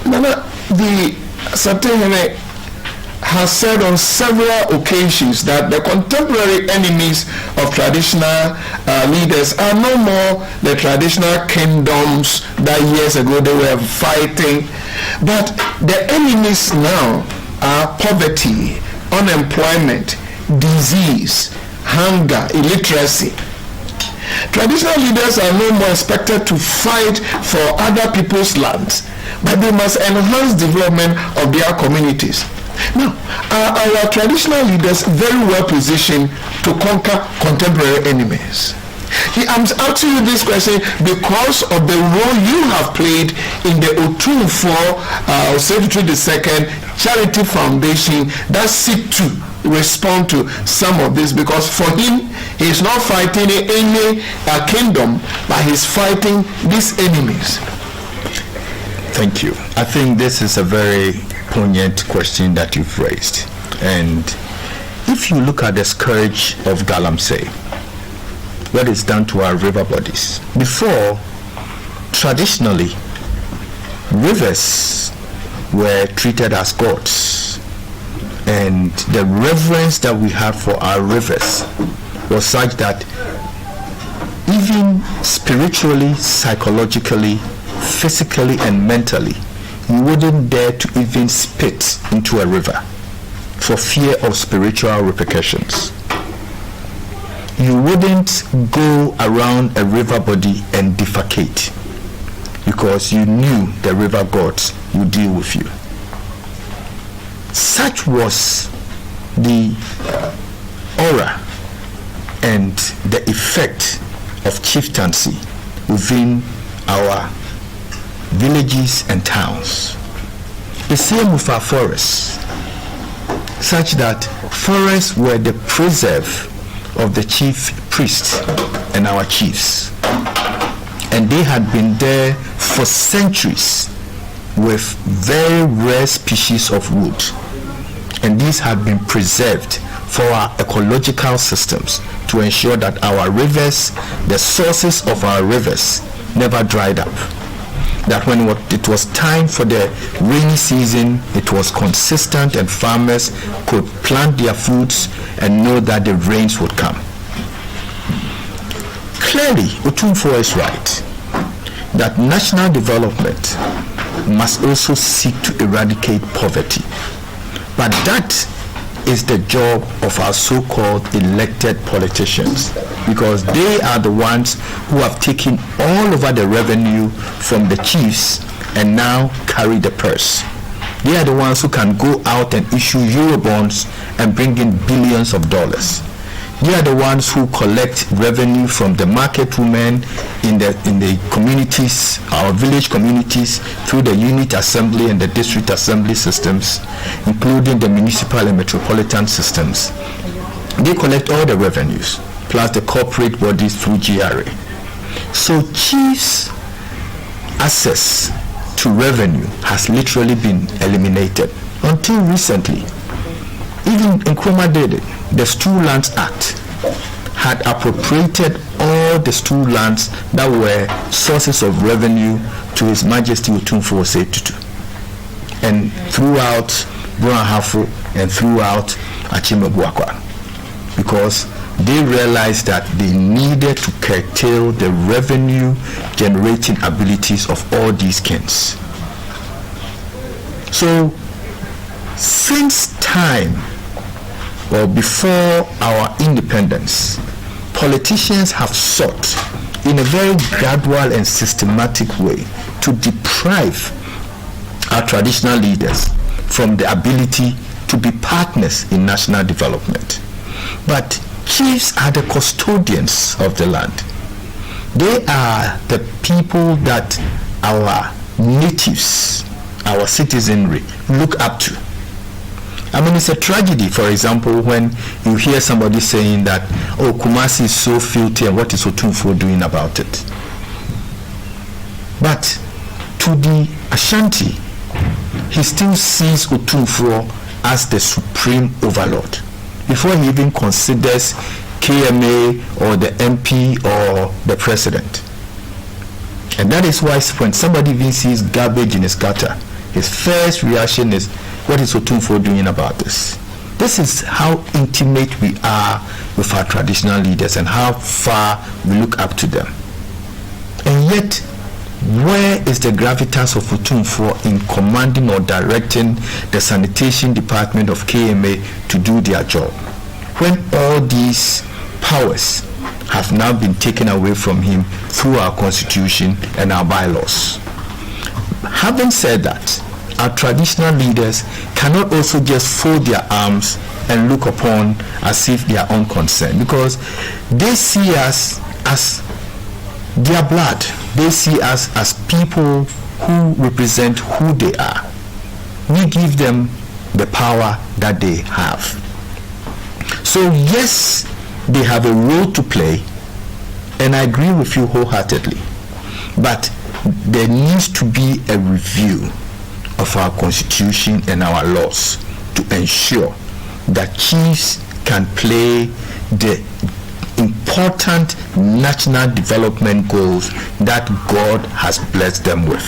Nana, the Satehene has said on several occasions that the contemporary enemies of traditional leaders are no more the traditional kingdoms that years ago they were fighting, but the enemies now are poverty, unemployment, disease, hunger, illiteracy. Traditional leaders are no more expected to fight for other people's lands, but they must enhance development of their communities. Now, are our traditional leaders very well positioned to conquer contemporary enemies? I'm asking you this question because of the role you have played in the Otumfuo Osei II Charity Foundation that seek to respond to some of this, because for him, he is not fighting any kingdom, but he's fighting these enemies. Thank you. I think this is a very poignant question that you've raised. And if you look at the scourge of Galamsey, what is done to our river bodies. Before, traditionally, rivers were treated as gods. And the reverence that we have for our rivers was such that even spiritually, psychologically, physically, and mentally, you wouldn't dare to even spit into a river for fear of spiritual repercussions. You wouldn't go around a river body and defecate because you knew the river gods would deal with you. Such was the aura and the effect of chieftaincy within our villages and towns. The same with our forests, such that forests were the preserve of the chief priests and our chiefs. And they had been there for centuries with very rare species of wood. And these had been preserved for our ecological systems to ensure that our rivers, the sources of our rivers, never dried up. That when it was time for the rainy season, it was consistent and farmers could plant their foods and know that the rains would come. Clearly, Otumfuo is right that national development must also seek to eradicate poverty. But that is the job of our so-called elected politicians, because they are the ones who have taken all over the revenue from the chiefs and now carry the purse. They are the ones who can go out and issue Eurobonds and bring in billions of dollars. They are the ones who collect revenue from the market women in the communities, our village communities, through the unit assembly and the district assembly systems, including the municipal and metropolitan systems. They collect all the revenues, plus the corporate bodies through GRA. So chiefs' access to revenue has literally been eliminated until recently. Even Nkrumah did it. The Stool Lands Act had appropriated all the stool lands that were sources of revenue to His Majesty Otumfuo Osei Tutu, and throughout Buahafo and throughout Achimebuakwa, because they realized that they needed to curtail the revenue generating abilities of all these kings. So since time, or before our independence, politicians have sought in a very gradual and systematic way to deprive our traditional leaders from the ability to be partners in national development. But chiefs are the custodians of the land. They are the people that our natives, our citizenry, look up to. I mean, it's a tragedy, for example, when you hear somebody saying that, oh, Kumasi is so filthy and what is Otumfuo doing about it? But to the Ashanti, he still sees Otumfuo as the supreme overlord before he even considers KMA or the MP or the president. And that is why when somebody even sees garbage in his gutter, his first reaction is, what is Otumfuo doing about this? This is how intimate we are with our traditional leaders and how far we look up to them. And yet, where is the gravitas of Otumfuo in commanding or directing the sanitation department of KMA to do their job, when all these powers have now been taken away from him through our constitution and our bylaws? Having said that, our traditional leaders cannot also just fold their arms and look upon as if they are unconcerned, because they see us as their blood. They see us as people who represent who they are. We give them the power that they have. So yes, they have a role to play, and I agree with you wholeheartedly, but there needs to be a review of our constitution and our laws to ensure that chiefs can play the important national development goals that God has blessed them with.